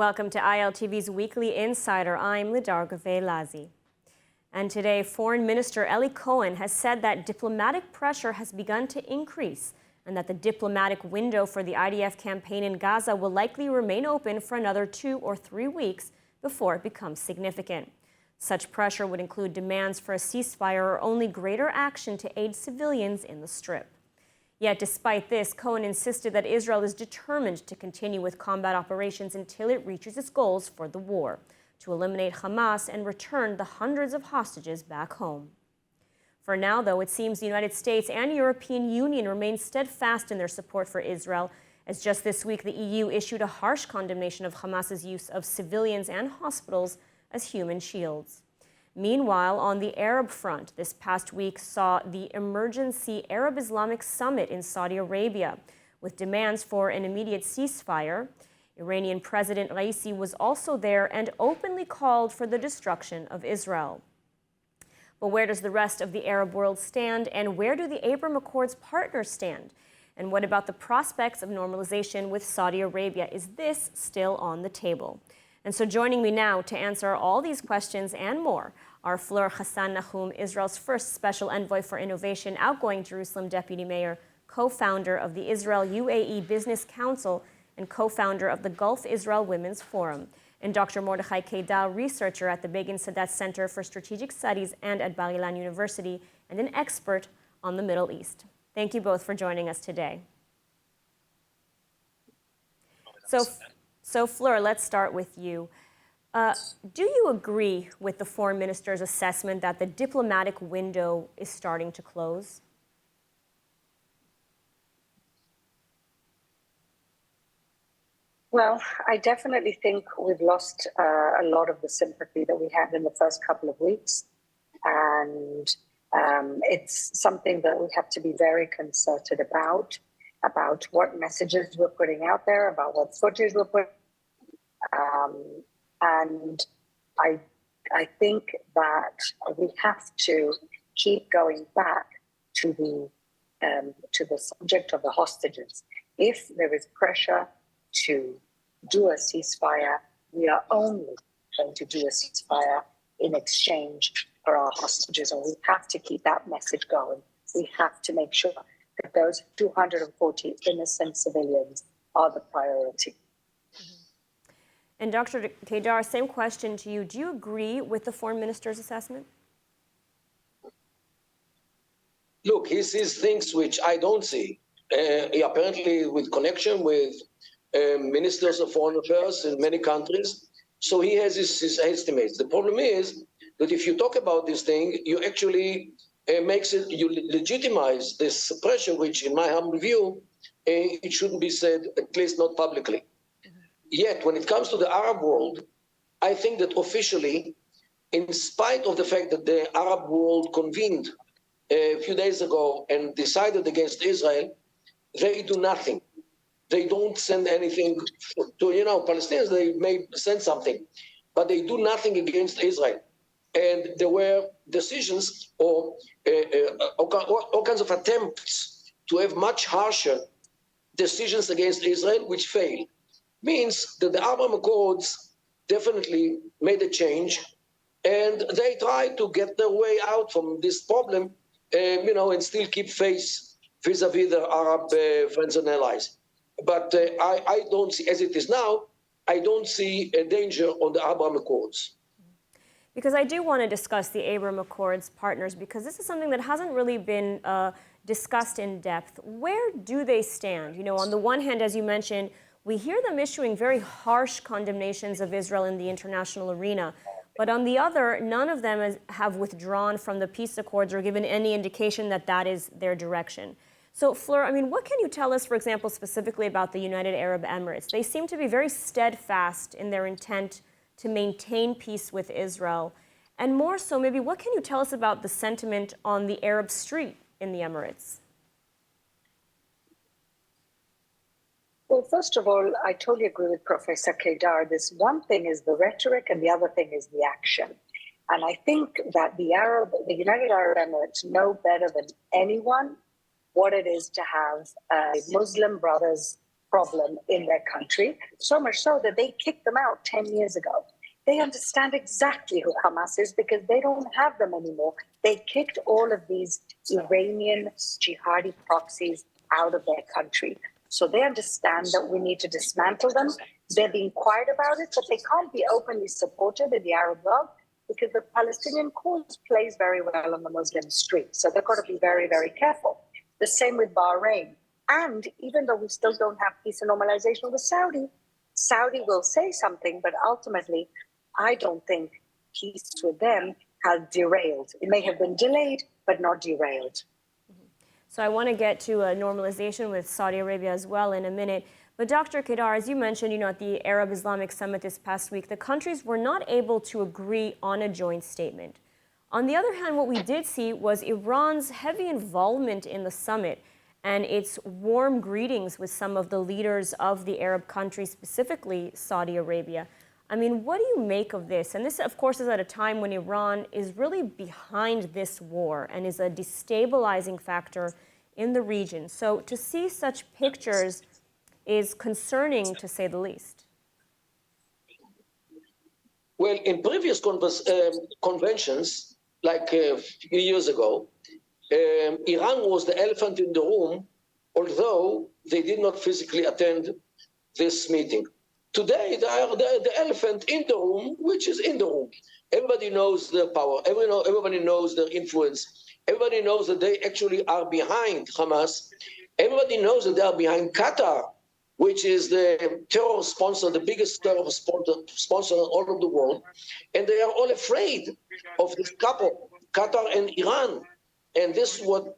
Welcome to ILTV's Weekly Insider. I'm Lidar Gaveh-Lazi. And today, Foreign Minister Eli Cohen has said that diplomatic pressure has begun to increase and that the diplomatic window for the IDF campaign in Gaza will likely remain open for another 2 or 3 weeks before it becomes significant. Such pressure would include demands for a ceasefire or only greater action to aid civilians in the Strip. Yet, despite this, Cohen insisted that Israel is determined to continue with combat operations until it reaches its goals for the war, to eliminate Hamas and return the hundreds of hostages back home. For now, though, it seems the United States and European Union remain steadfast in their support for Israel, as just this week the EU issued a harsh condemnation of Hamas's use of civilians and hospitals as human shields. Meanwhile, on the Arab front, this past week saw the Emergency Arab Islamic Summit in Saudi Arabia, with demands for an immediate ceasefire. Iranian President Raisi was also there and openly called for the destruction of Israel. But where does the rest of the Arab world stand, and where do the Abraham Accords partners stand? And what about the prospects of normalization with Saudi Arabia? Is this still on the table? And so joining me now to answer all these questions and more are Fleur Hassan Nahum, Israel's first special envoy for innovation, outgoing Jerusalem deputy mayor, co-founder of the Israel-UAE Business Council, and co-founder of the Gulf Israel Women's Forum, and Dr. Mordechai Kedar, researcher at the Begin Sadat Center for Strategic Studies and at Bar Ilan University, and an expert on the Middle East. Thank you both for joining us today. So Fleur, let's start with you. Do you agree with the foreign minister's assessment that the diplomatic window is starting to close? Well, I definitely think we've lost a lot of the sympathy that we had in the first couple of weeks. And it's something that we have to be very concerted about what messages we're putting out there, about what footage we're putting. And I think that we have to keep going back to the subject of the hostages. If there is pressure to do a ceasefire, we are only going to do a ceasefire in exchange for our hostages, and we have to keep that message going. We have to make sure that those 240 innocent civilians are the priority. And Dr. Kedar, same question to you. Do you agree with the foreign minister's assessment? Look, he sees things which I don't see. He apparently with connection with ministers of foreign affairs in many countries. So he has his estimates. The problem is that if you talk about this thing, you actually you legitimize this pressure, which in my humble view, it shouldn't be said, at least not publicly. Yet, when it comes to the Arab world, I think that officially, in spite of the fact that the Arab world convened a few days ago and decided against Israel, they do nothing. They don't send anything to, Palestinians, they may send something, but they do nothing against Israel. And there were decisions or all kinds of attempts to have much harsher decisions against Israel, which failed. Means that the Abraham Accords definitely made a change, and they tried to get their way out from this problem, and still keep face vis-a-vis their Arab friends and allies. But I don't see, as it is now, I don't see a danger on the Abraham Accords. Because I do want to discuss the Abraham Accords partners, because this is something that hasn't really been discussed in depth. Where do they stand? On the one hand, as you mentioned, we hear them issuing very harsh condemnations of Israel in the international arena. But on the other, none of them have withdrawn from the peace accords or given any indication that that is their direction. So, Fleur, what can you tell us, for example, specifically about the United Arab Emirates? They seem to be very steadfast in their intent to maintain peace with Israel. And more so, maybe, what can you tell us about the sentiment on the Arab street in the Emirates? Well, first of all, I totally agree with Professor Kedar. This one thing is the rhetoric and the other thing is the action. And I think that the United Arab Emirates know better than anyone what it is to have Muslim brothers problem in their country, so much so that they kicked them out 10 years ago. They understand exactly who Hamas is because they don't have them anymore. They kicked all of these Iranian jihadi proxies out of their country. So they understand that we need to dismantle them. They're being quiet about it, but they can't be openly supported in the Arab world because the Palestinian cause plays very well on the Muslim street. So they've got to be very, very careful. The same with Bahrain. And even though we still don't have peace and normalization with Saudi will say something, but ultimately, I don't think peace with them has derailed. It may have been delayed, but not derailed. So I want to get to a normalization with Saudi Arabia as well in a minute. But Dr. Kedar, as you mentioned, at the Arab Islamic Summit this past week, the countries were not able to agree on a joint statement. On the other hand, what we did see was Iran's heavy involvement in the summit and its warm greetings with some of the leaders of the Arab countries, specifically Saudi Arabia. I mean, what do you make of this? And this, of course, is at a time when Iran is really behind this war and is a destabilizing factor in the region. So to see such pictures is concerning, to say the least. Well, in previous conventions, like a few years ago, Iran was the elephant in the room, although they did not physically attend this meeting. Today, they are the elephant in the room, which is in the room. Everybody knows their power. Everybody knows their influence. Everybody knows that they actually are behind Hamas. Everybody knows that they are behind Qatar, which is the terror sponsor, the biggest terror sponsor all over the world. And they are all afraid of this couple, Qatar and Iran. And this is what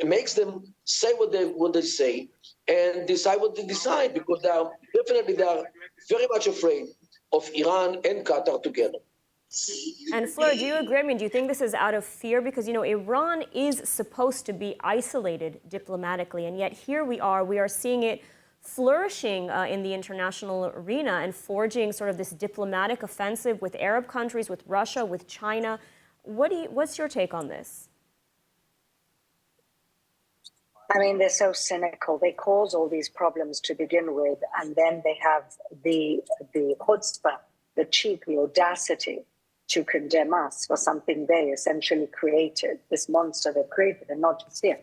makes them say what they say and decide what they decide, because they are very much afraid of Iran and Qatar together. And Fleur, do you agree? I mean, do you think this is out of fear? Because, Iran is supposed to be isolated diplomatically, and yet here we are seeing it flourishing in the international arena and forging sort of this diplomatic offensive with Arab countries, with Russia, with China. What's your take on this? I mean, they're so cynical. They cause all these problems to begin with, and then they have the chutzpah, the cheek, the audacity to condemn us for something they essentially created, this monster they created, and not just here.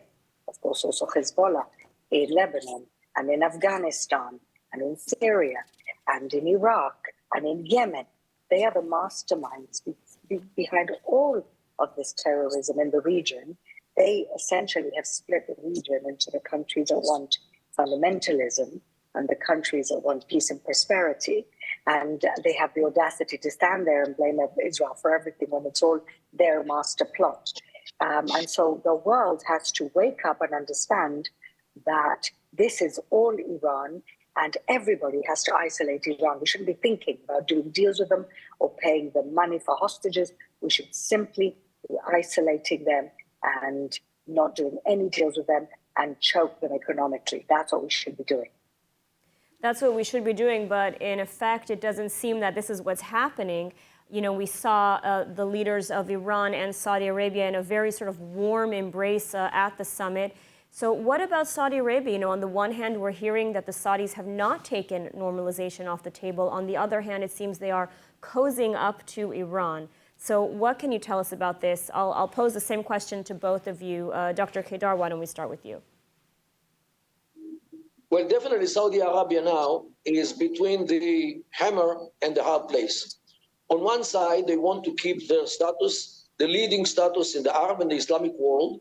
Of course, also Hezbollah in Lebanon, and in Afghanistan, and in Syria, and in Iraq, and in Yemen. They are the masterminds behind all of this terrorism in the region. They essentially have split the region into the countries that want fundamentalism and the countries that want peace and prosperity. And they have the audacity to stand there and blame Israel for everything when it's all their master plot. And so the world has to wake up and understand that this is all Iran, and everybody has to isolate Iran. We shouldn't be thinking about doing deals with them or paying them money for hostages. We should simply be isolating them and not doing any deals with them and choke them economically. That's what we should be doing. That's what we should be doing, but in effect, it doesn't seem that this is what's happening. We saw the leaders of Iran and Saudi Arabia in a very sort of warm embrace at the summit. So what about Saudi Arabia? On the one hand, we're hearing that the Saudis have not taken normalization off the table. On the other hand, it seems they are cozying up to Iran. So what can you tell us about this? I'll pose the same question to both of you. Dr. Kedar, why don't we start with you? Well, definitely Saudi Arabia now is between the hammer and the hard place. On one side, they want to keep their status, the leading status in the Arab and the Islamic world,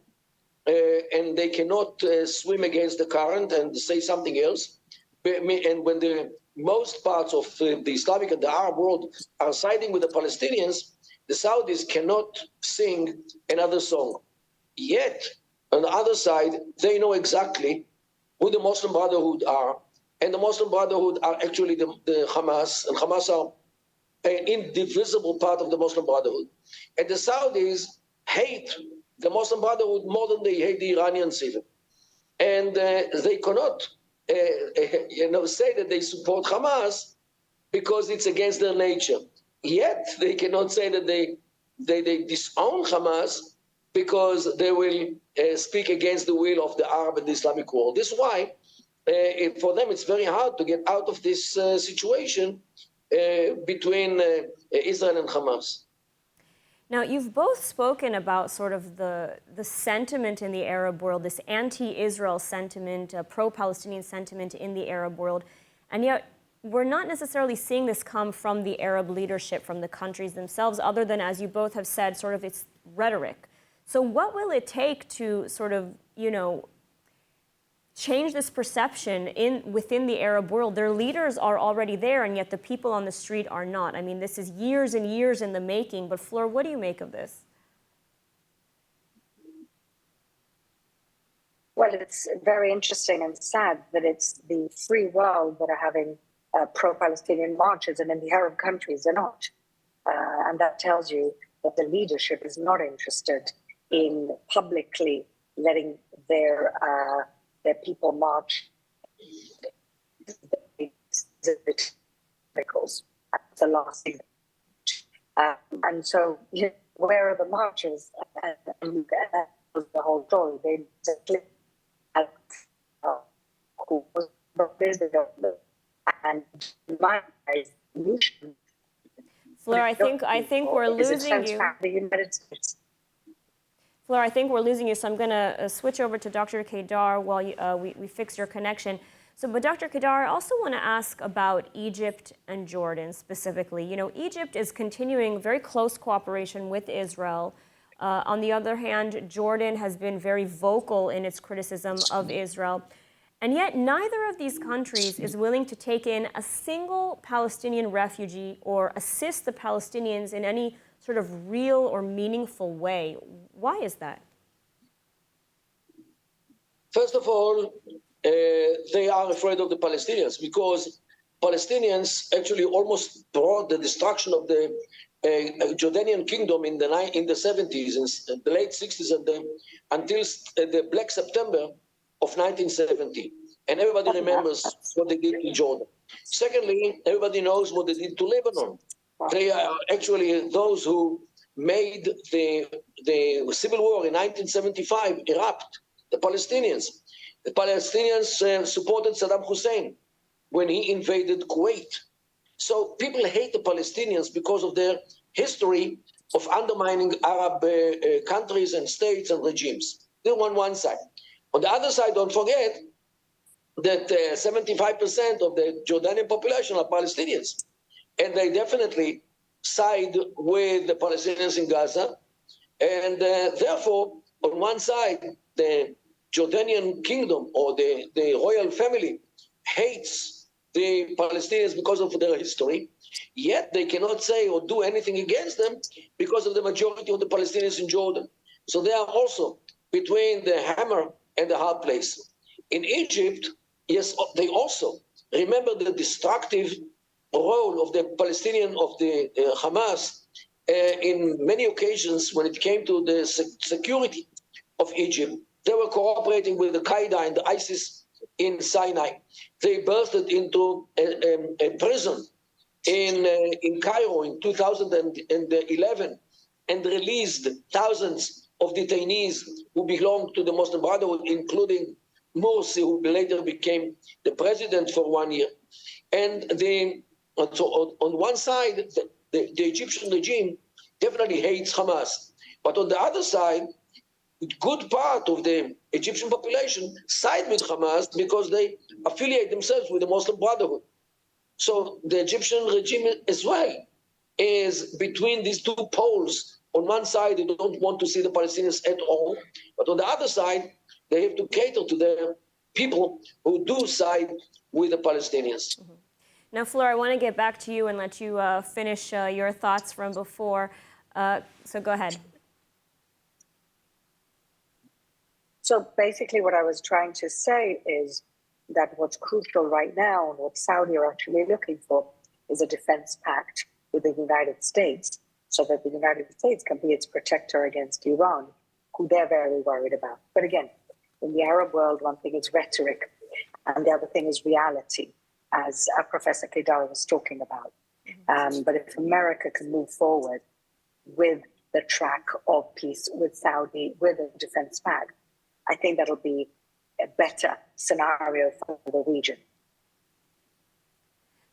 and they cannot swim against the current and say something else. And when the most parts of the Islamic and the Arab world are siding with the Palestinians, the Saudis cannot sing another song. Yet, on the other side, they know exactly who the Muslim Brotherhood are. And the Muslim Brotherhood are actually the Hamas, and Hamas are an indivisible part of the Muslim Brotherhood. And the Saudis hate the Muslim Brotherhood more than they hate the Iranians even. And they cannot say that they support Hamas because it's against their nature. Yet they cannot say that they disown Hamas because they will speak against the will of the Arab and the Islamic world. This is why for them it's very hard to get out of this situation between Israel and Hamas. Now, you've both spoken about sort of the sentiment in the Arab world, this anti-Israel sentiment, pro-Palestinian sentiment in the Arab world, and yet we're not necessarily seeing this come from the Arab leadership, from the countries themselves, other than, as you both have said, sort of its rhetoric. So what will it take to sort of, change this perception within the Arab world? Their leaders are already there, and yet the people on the street are not. I mean, this is years and years in the making, but Fleur, what do you make of this? Well, it's very interesting and sad that it's the free world that are having pro-Palestinian marches, and in the Arab countries they're not. And that tells you that the leadership is not interested in publicly letting their people march. That's the last thing. And so, where are the marches? And that was the whole story. They and my Fleur, I think we're losing you. The United States. Fleur, I think we're losing you, so I'm going to switch over to Dr. Kedar while we fix your connection. So, but Dr. Kedar, I also want to ask about Egypt and Jordan specifically. Egypt is continuing very close cooperation with Israel. On the other hand, Jordan has been very vocal in its criticism of Israel. And yet neither of these countries is willing to take in a single Palestinian refugee or assist the Palestinians in any sort of real or meaningful way. Why is that? First of all, they are afraid of the Palestinians because Palestinians actually almost brought the destruction of the Jordanian kingdom in the 70s, in the late 60s, until the Black September of 1970. And everybody remembers what they did to Jordan. Secondly, everybody knows what they did to Lebanon. They are actually those who made the civil war in 1975 erupt, the Palestinians. The Palestinians supported Saddam Hussein when he invaded Kuwait. So people hate the Palestinians because of their history of undermining Arab countries and states and regimes. They're on one side. On the other side, don't forget that 75% of the Jordanian population are Palestinians. And they definitely side with the Palestinians in Gaza. And therefore, on one side, the Jordanian kingdom or the royal family hates the Palestinians because of their history, yet they cannot say or do anything against them because of the majority of the Palestinians in Jordan. So they are also between the hammer and the hard place. In Egypt, yes, they also remember the destructive role of the Palestinian, of the Hamas, in many occasions when it came to the security of Egypt. They were cooperating with Al-Qaeda and the ISIS in Sinai. They bursted into a prison in Cairo in 2011 and released thousands of detainees who belonged to the Muslim Brotherhood, including Morsi, who later became the president for 1 year. And so on one side, the Egyptian regime definitely hates Hamas. But on the other side, a good part of the Egyptian population side with Hamas because they affiliate themselves with the Muslim Brotherhood. So the Egyptian regime as well is between these two poles. On one side, they don't want to see the Palestinians at all. But on the other side, they have to cater to their people who do side with the Palestinians. Mm-hmm. Now, Fleur, I want to get back to you and let you finish your thoughts from before. So go ahead. So basically what I was trying to say is that what's crucial right now and what Saudi are actually looking for is a defense pact with the United States so that the United States can be its protector against Iran, who they're very worried about. But again, in the Arab world, one thing is rhetoric and the other thing is reality, as Professor Kedar was talking about. But if America can move forward with the track of peace with Saudi, with a defense pact, I think that'll be a better scenario for the region.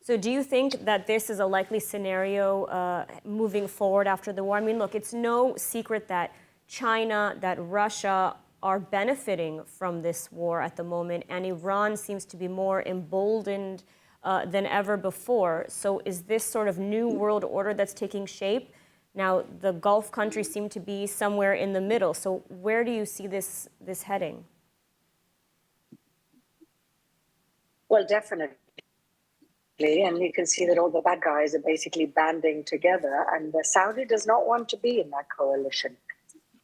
So do you think that this is a likely scenario moving forward after the war? I mean, look, it's no secret that China, that Russia are benefiting from this war at the moment, and Iran seems to be more emboldened than ever before. So is this sort of new world order that's taking shape? Now, the Gulf countries seem to be somewhere in the middle. So where do you see this heading? Well, definitely. And you can see that all the bad guys are basically banding together, and Saudi does not want to be in that coalition.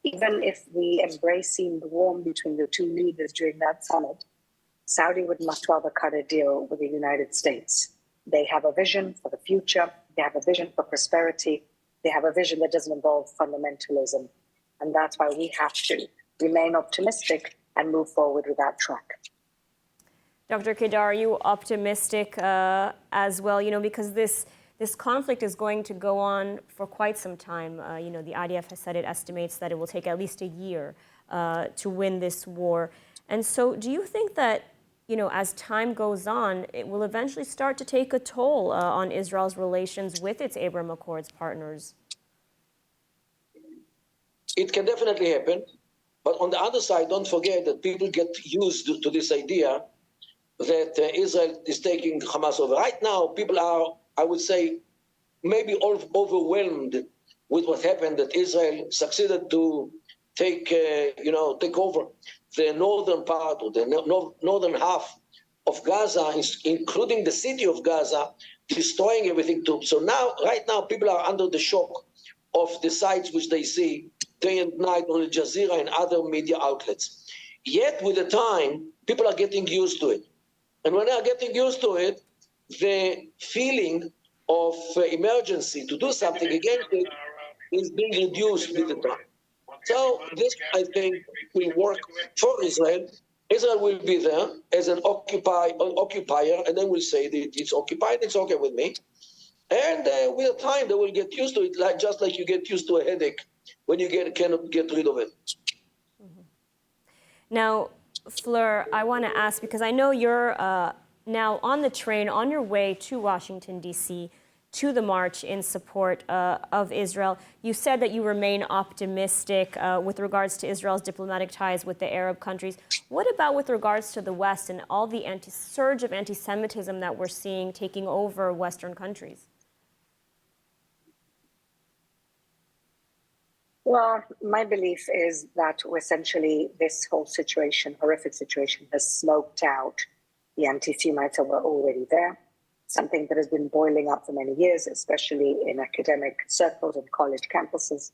Even if the embrace seemed warm between the two leaders during that summit, Saudi would much rather cut a deal with the United States. They have a vision for the future. They have a vision for prosperity. They have a vision that doesn't involve fundamentalism. And that's why we have to remain optimistic and move forward with that track. Dr. Kedar, are you optimistic as well? You know, because this conflict is going to go on for quite some time. You know, the IDF has said it estimates that it will take at least a year to win this war. And so do you think that, you know, as time goes on, it will eventually start to take a toll on Israel's relations with its Abraham Accords partners? It can definitely happen. But on the other side, don't forget that people get used to this idea that Israel is taking Hamas over. Right now, people are, I would say, maybe overwhelmed with what happened, that Israel succeeded to take over the northern part, or the northern half of Gaza, including the city of Gaza, destroying everything too. So now, right now, people are under the shock of the sites which they see day and night on Al Jazeera and other media outlets. Yet, with the time, people are getting used to it. And when they are getting used to it, the feeling of emergency to do something against it is being reduced with the time. So this, I think, will work for Israel. Israel will be there as an occupier, and then will say that it's occupied, it's okay with me. And with time, they will get used to it, just like you get used to a headache when you cannot get rid of it. Mm-hmm. Now, Fleur, I want to ask, because I know you're now on the train on your way to Washington, D.C., to the march in support of Israel. You said that you remain optimistic with regards to Israel's diplomatic ties with the Arab countries. What about with regards to the West and all the surge of anti-Semitism that we're seeing taking over Western countries? Well, my belief is that essentially this whole situation, horrific situation, has smoked out the anti-Semites that were already there, something that has been boiling up for many years, especially in academic circles and college campuses.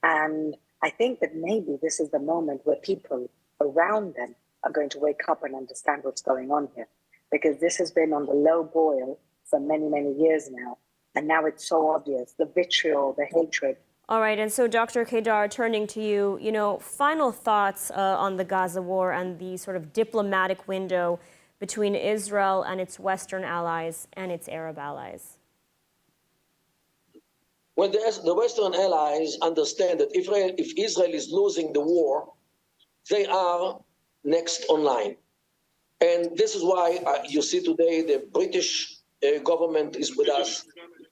And I think that maybe this is the moment where people around them are going to wake up and understand what's going on here, because this has been on the low boil for many, many years now. And now it's so obvious, the vitriol, the hatred. All right, and so Dr. Kedar, turning to you, final thoughts on the Gaza war and the sort of diplomatic window between Israel and its Western allies and its Arab allies. Well, the Western allies understand that if Israel is losing the war, they are next online. And this is why you see today the British government is with us,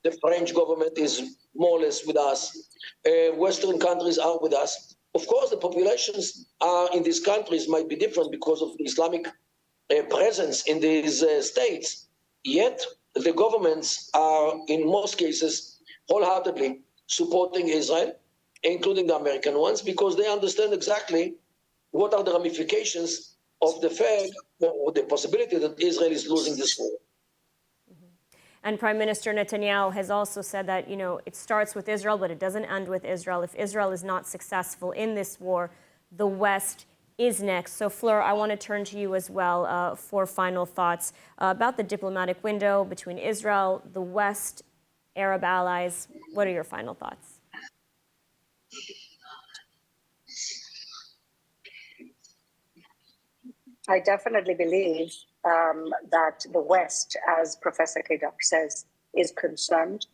the French government is more or less with us, Western countries are with us. Of course, the populations in these countries might be different because of the Islamic presence in these states, yet the governments are, in most cases, wholeheartedly supporting Israel, including the American ones, because they understand exactly what are the ramifications of the fact or the possibility that Israel is losing this war. And Prime Minister Netanyahu has also said that, it starts with Israel, but it doesn't end with Israel. If Israel is not successful in this war, the West is next. So, Fleur, I want to turn to you as well for final thoughts about the diplomatic window between Israel, the West, Arab allies. What are your final thoughts? I definitely believe that the West, as Professor Kedar says, is concerned,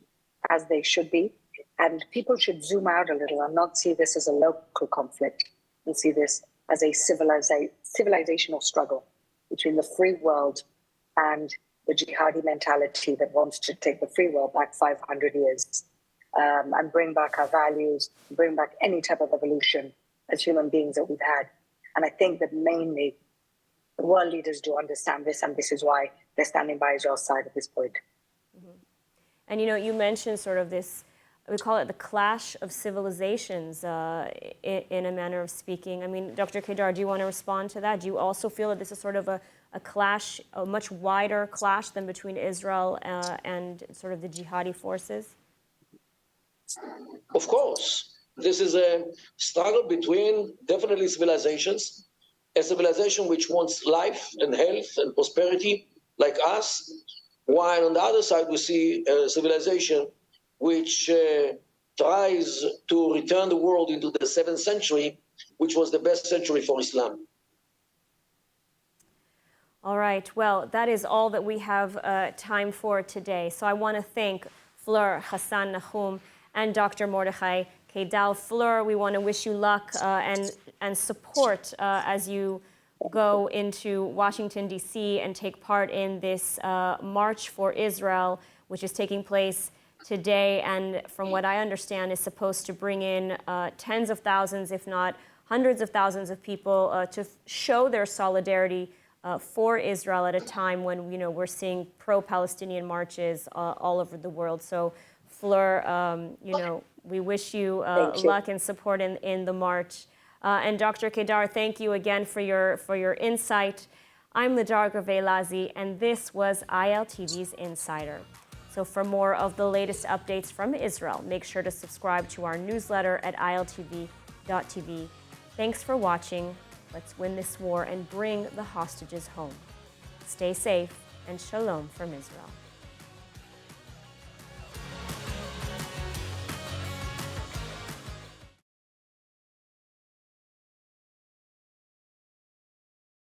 as they should be. And people should zoom out a little and not see this as a local conflict and see this as a civilizational struggle between the free world and the jihadi mentality that wants to take the free world back 500 years and bring back our values, bring back any type of evolution as human beings that we've had. And I think that mainly the world leaders do understand this, and this is why they're standing by Israel's side at this point. Mm-hmm. And you mentioned sort of this, we call it the clash of civilizations in a manner of speaking. I mean, Dr. Kedar, do you want to respond to that? Do you also feel that this is sort of a clash, a much wider clash than between Israel and sort of the jihadi forces? Of course. This is a struggle between definitely civilizations, a civilization which wants life and health and prosperity like us, while on the other side we see a civilization which tries to return the world into the 7th century, which was the best century for Islam. All right, well, that is all that we have time for today. So I want to thank Fleur Hassan Nahum and Dr. Mordechai Kedal. Fleur, we want to wish you luck and support as you go into Washington, D.C. and take part in this March for Israel, which is taking place today, and from what I understand is supposed to bring in tens of thousands, if not hundreds of thousands of people to show their solidarity for Israel at a time when we're seeing pro-Palestinian marches all over the world. So Fleur, we wish you luck and support in the march. And Dr. Kedar, thank you again for your insight. I'm Lidar Gravelazi, and this was ILTV's Insider. So for more of the latest updates from Israel, make sure to subscribe to our newsletter at iltv.tv. Thanks for watching. Let's win this war and bring the hostages home. Stay safe, and shalom from Israel.